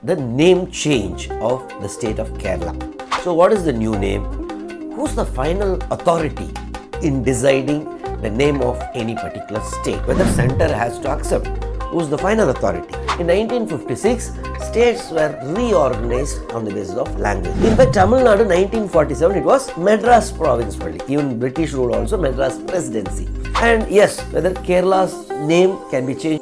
the name change of the state of Kerala. So what is the new name? Who's the final authority in deciding the name of any particular state? Whether center has to accept. Who's the final authority? In 1956, states were reorganized on the basis of language. In fact, Tamil Nadu 1947, it was Madras province only. Even British rule also Madras presidency. And yes, whether Kerala's name can be changed.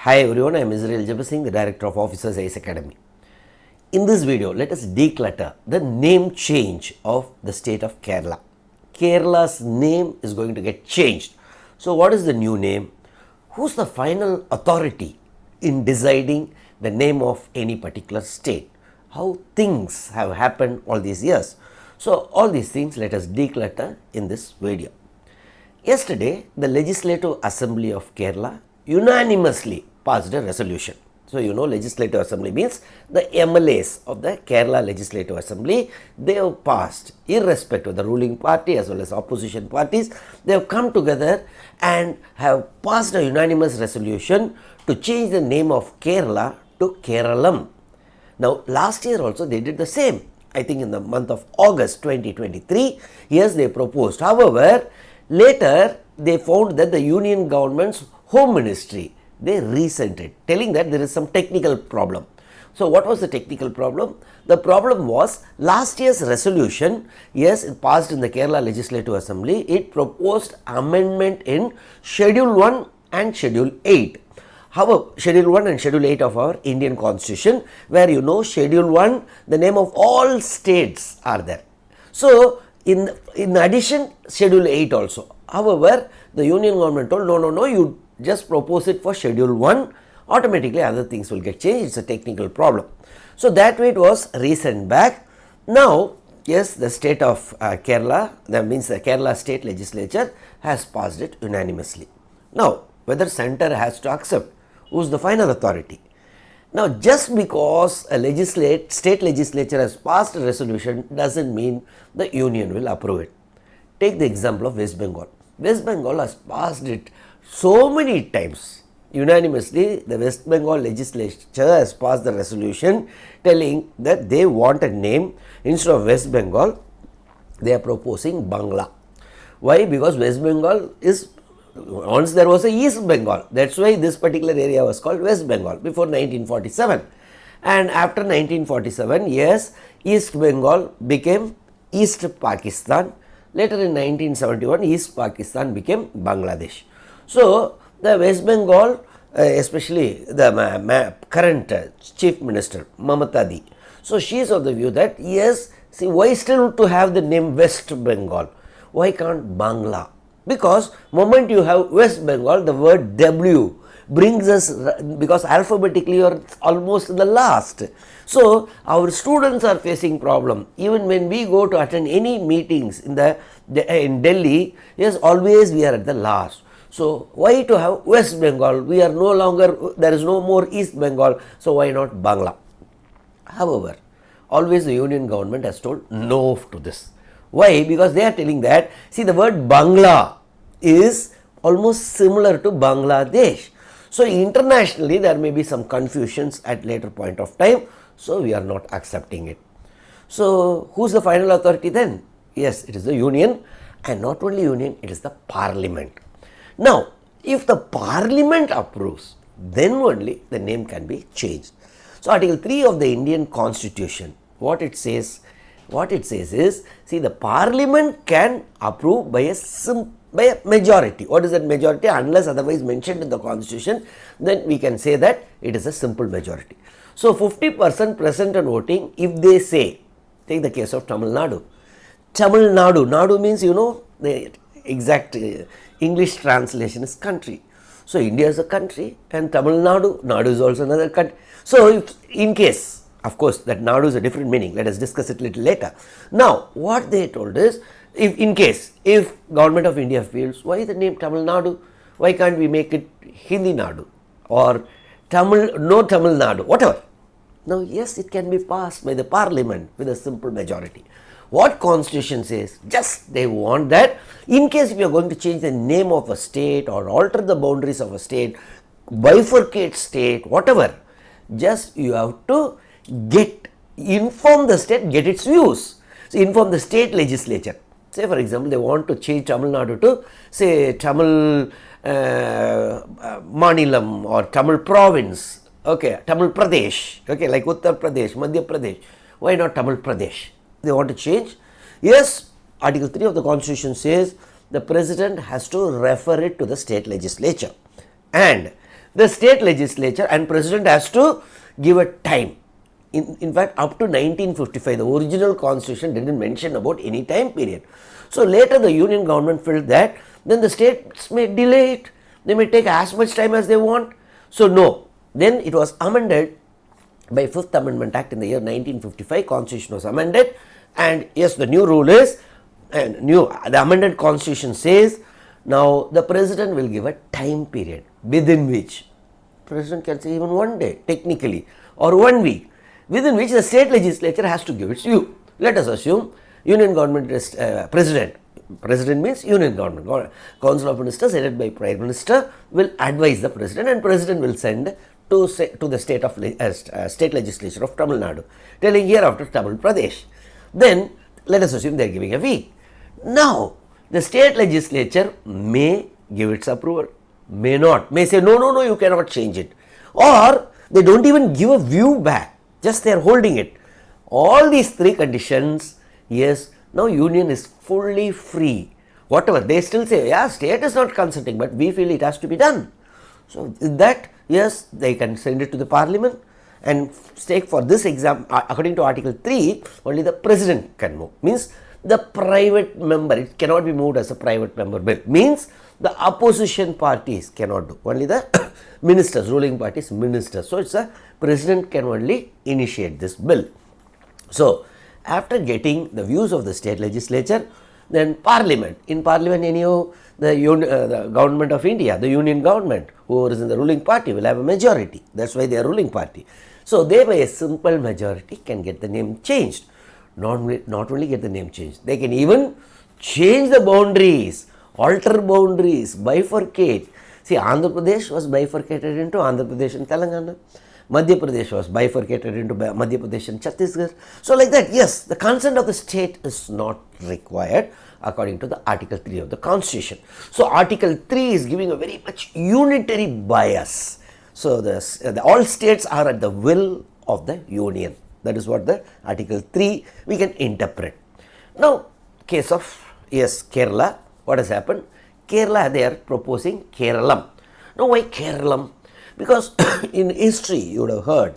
Hi everyone, I am Jebasingh, the director of Officers IAS Academy. In this video, let us declutter the name change of the state of Kerala. Kerala's name is going to get changed. So what is the new name? Who's the final authority in deciding the name of any particular state? How things have happened all these years. So all these things let us declutter in this video. Yesterday, the Legislative Assembly of Kerala unanimously passed a resolution. So you know, Legislative Assembly means the MLAs of the Kerala Legislative Assembly. They have passed, irrespective of the ruling party as well as opposition parties, they have come together and have passed a unanimous resolution to change the name of Kerala to Keralam. Now last year also they did the same. I think in the month of August 2023, yes, they proposed. However, later they found that the Union government's Home Ministry, they resented, telling that there is some technical problem. So what was the technical problem? The problem was last year's resolution, yes, it passed in the Kerala Legislative Assembly. It proposed amendment in Schedule 1 and Schedule 8. However, Schedule 1 and Schedule 8 of our Indian Constitution, where you know Schedule 1, the name of all states are there. So in addition, Schedule 8 also. However, the Union government told, no, you just propose it for Schedule 1, automatically other things will get changed. It's a technical problem. So that way it was resent back. Now, yes, the state of Kerala, that means the Kerala state legislature has passed it unanimously. Now, whether center has to accept, who's the final authority? Now, just because a state legislature has passed a resolution doesn't mean the union will approve it. Take the example of West Bengal. West Bengal has passed it so many times. Unanimously, the West Bengal legislature has passed the resolution telling that they want a name. Instead of West Bengal, they are proposing Bangla. Why? Because West Bengal is, once there was a East Bengal. That's why this particular area was called West Bengal before 1947. And after 1947, yes, East Bengal became East Pakistan. Later in 1971, East Pakistan became Bangladesh. So the West Bengal, especially the current Chief Minister, Mamata Di, so she is of the view that yes, see, why still to have the name West Bengal? Why can't Bangla? Because moment you have West Bengal, the word W brings us, because alphabetically you are almost the last. So our students are facing problem. Even when we go to attend any meetings in Delhi, yes, always we are at the last. So why to have West Bengal? We are no longer, there is no more East Bengal, so why not Bangla? However, always the union government has told no to this. Why? Because they are telling that, see, the word Bangla is almost similar to Bangladesh. So internationally there may be some confusions at later point of time, so we are not accepting it. So who's the final authority then? Yes, it is the union, and not only union, it is the parliament. Now, if the parliament approves, then only the name can be changed. So Article 3 of the Indian Constitution, what it says is, see, the parliament can approve by a majority. What is that majority? Unless otherwise mentioned in the constitution, then we can say that it is a simple majority. So 50% present and voting, if they say, take the case of Tamil Nadu. Tamil Nadu, Nadu means, you know, the exact English translation is country. So India is a country and Tamil Nadu is also another country. So if in case, of course, that Nadu is a different meaning. Let us discuss it a little later. Now, what they told is, if Government of India feels, why the name Tamil Nadu? Why can't we make it Hindi Nadu or Tamil Nadu, whatever. Now, yes, it can be passed by the parliament with a simple majority. What constitution says? Just they want that in case if you are going to change the name of a state or alter the boundaries of a state, bifurcate state, whatever, just you have to inform the state, get its views. So inform the state legislature. Say for example, they want to change Tamil Nadu to say Tamil Manilam or Tamil province, okay, Tamil Pradesh, okay, like Uttar Pradesh, Madhya Pradesh. Why not Tamil Pradesh? They want to change. Yes, Article 3 of the Constitution says the President has to refer it to the state legislature, and the state legislature and President has to give a time. In fact, up to 1955, the original Constitution didn't mention about any time period. So later the Union government felt that then the states may delay it, they may take as much time as they want. So no, then it was amended by 5th Amendment Act in the year 1955. Constitution was amended, and yes, the new rule is, the amended Constitution says now the President will give a time period within which President can say even one day technically or 1 week, within which the state legislature has to give its view. Let us assume Union government is President means Union government. Council of Ministers headed by Prime Minister will advise the President, and President will send to the state legislature of Tamil Nadu, telling hereafter Tamil Pradesh. Then let us assume they are giving a week. Now the state legislature may give its approval, may not, may say no, you cannot change it, or they don't even give a view back, just they are holding it. All these three conditions, yes, now Union is fully free. Whatever, they still say, yeah, state is not consenting, but we feel it has to be done. So that, yes, they can send it to the Parliament, and take for this exam, according to Article 3, only the President can move. Means the private member, it cannot be moved as a private member bill. Means the opposition parties cannot do, only the ministers, ruling parties, ministers. So it's a President can only initiate this bill. So after getting the views of the state legislature, then Parliament, in Parliament anyhow, the government of India, the Union government, whoever is in the ruling party will have a majority. That's why they are ruling party. So they by a simple majority can get the name changed. Not only get the name changed, they can even change the boundaries, alter boundaries, bifurcate. See, Andhra Pradesh was bifurcated into Andhra Pradesh and Telangana. Madhya Pradesh was bifurcated into Madhya Pradesh and Chhattisgarh. So like that, yes, the consent of the state is not required according to the Article 3 of the Constitution. So Article 3 is giving a very much unitary bias. So all states are at the will of the Union. That is what the Article 3 we can interpret. Now, case of, yes, Kerala, what has happened? Kerala, they are proposing Keralam. Now, why Keralam? Because in history, you would have heard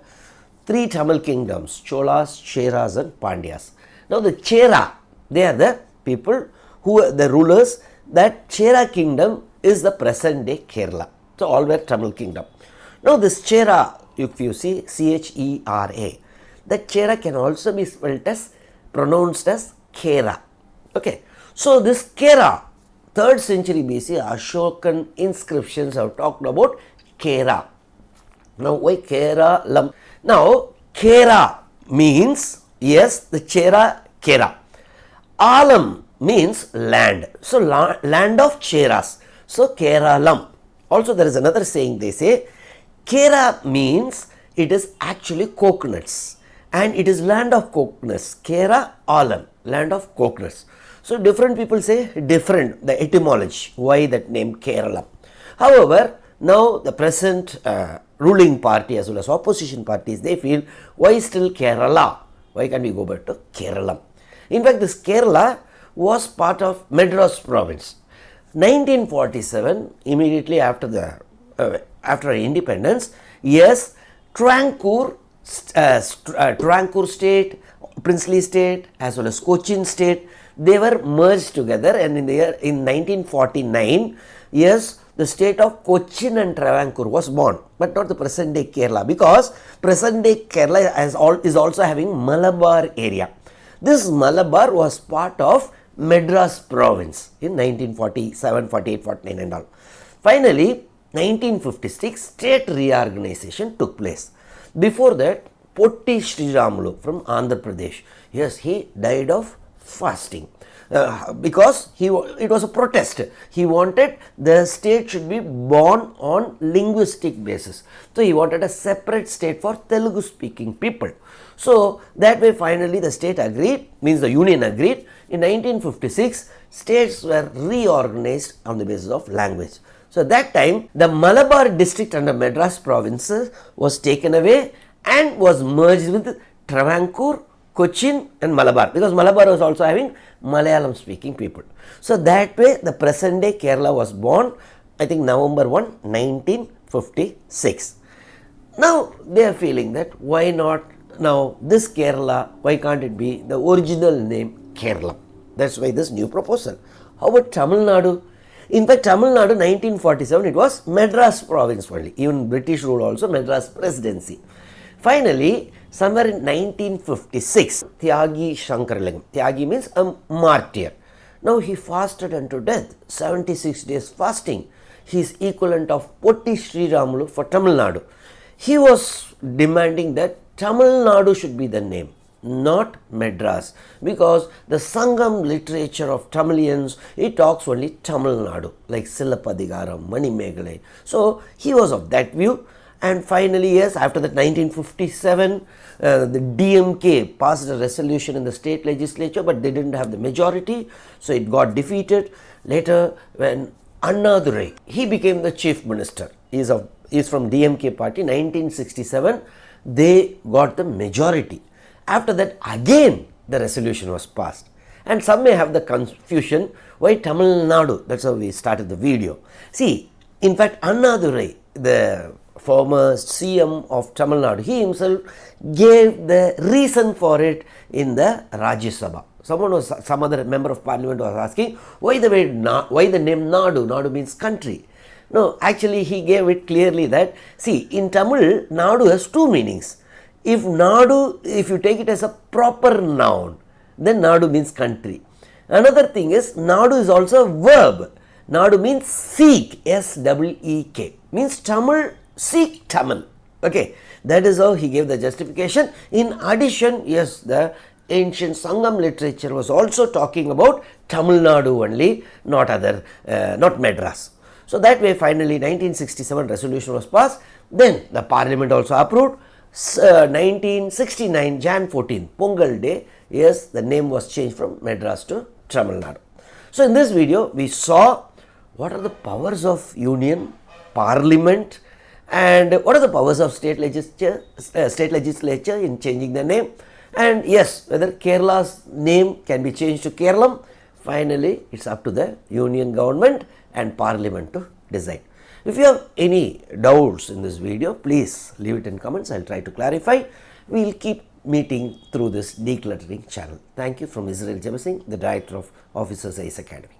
3 Tamil kingdoms, Cholas, Cheras and Pandyas. Now, the Chera, they are the people who are the rulers. That Chera kingdom is the present day Kerala. So, all were Tamil kingdom. Now, this Chera, if you see Chera, that Chera can also be pronounced as Kera. Okay. So, this Kera, 3rd century BC, Ashokan inscriptions have talked about Kera. Now, why Keralam? Now, Kera means, yes, the Chera, Kera. Alam means land. So, land of Cheras. So, Keralam. Also, there is another saying they say, Kera means it is actually coconuts. And it is land of coconuts. Kera Alam, land of coconuts. So, different people say different, the etymology, why that name Kerala. However, now the present ruling party as well as opposition parties, they feel, why still Kerala? Why can't we go back to Kerala? In fact, this Kerala was part of Madras province. 1947, immediately after after independence, yes, Travancore state, princely state as well as Cochin state, they were merged together, and in 1949, yes, the state of Cochin and Travancore was born, but not the present day Kerala, because present day Kerala is also having Malabar area. This Malabar was part of Madras province in 1947, 48, 49 and all. Finally, 1956, state reorganization took place. Before that, Potti Sriramulu from Andhra Pradesh, yes, he died of fasting. Because it was a protest. He wanted the state should be born on linguistic basis. So he wanted a separate state for Telugu speaking people. So that way finally the state agreed, means the union agreed. In 1956, states were reorganized on the basis of language. So that time the Malabar district under Madras provinces was taken away and was merged with Travancore, Cochin and Malabar, because Malabar was also having Malayalam speaking people. So that way the present day Kerala was born, I think November 1, 1956. Now they are feeling that why not now this Kerala, why can't it be the original name Kerala? That's why this new proposal. How about Tamil Nadu? In fact, Tamil Nadu 1947 it was Madras province only, even British rule also Madras presidency. Finally, somewhere in 1956, Tyagi Shankaralingam. Tyagi means a martyr. Now he fasted unto death, 76 days fasting. He is equivalent of Potti Sri Ramulu for Tamil Nadu. He was demanding that Tamil Nadu should be the name, not Madras, because the Sangam literature of Tamilians, it talks only Tamil Nadu, like Silapadigaram, Manimegalai. So he was of that view. And finally, yes, after that 1957, the DMK passed a resolution in the state legislature, but they didn't have the majority, so it got defeated. Later, when Annadurai, he became the chief minister, he is from DMK party, 1967, they got the majority. After that, again, the resolution was passed. And some may have the confusion, why Tamil Nadu? That's how we started the video. See, in fact, Annadurai, the former CM of Tamil Nadu, he himself gave the reason for it in the Rajya Sabha. Some other member of parliament was asking, why the name Nadu? Nadu means country. No, actually he gave it clearly that, see, in Tamil, Nadu has two meanings. If Nadu, if you take it as a proper noun, then Nadu means country. Another thing is, Nadu is also a verb. Nadu means seek, S-E-E-K, means Tamil, seek Tamil. Okay, that is how he gave the justification. In addition, yes, the ancient Sangam literature was also talking about Tamil Nadu only, not Madras. So that way finally 1967 resolution was passed. Then the parliament also approved. 1969 Jan 14, Pongal day, yes, the name was changed from Madras to Tamil Nadu. So in this video we saw what are the powers of union, parliament, and what are the powers of state legislature in changing the name, and yes, whether Kerala's name can be changed to Keralam. Finally, it's up to the union government and parliament to decide. If you have any doubts in this video, please leave it in comments. I'll try to clarify. We'll keep meeting through this decluttering channel. Thank you from Israel Jebasingh, the director of Officers IAS Academy.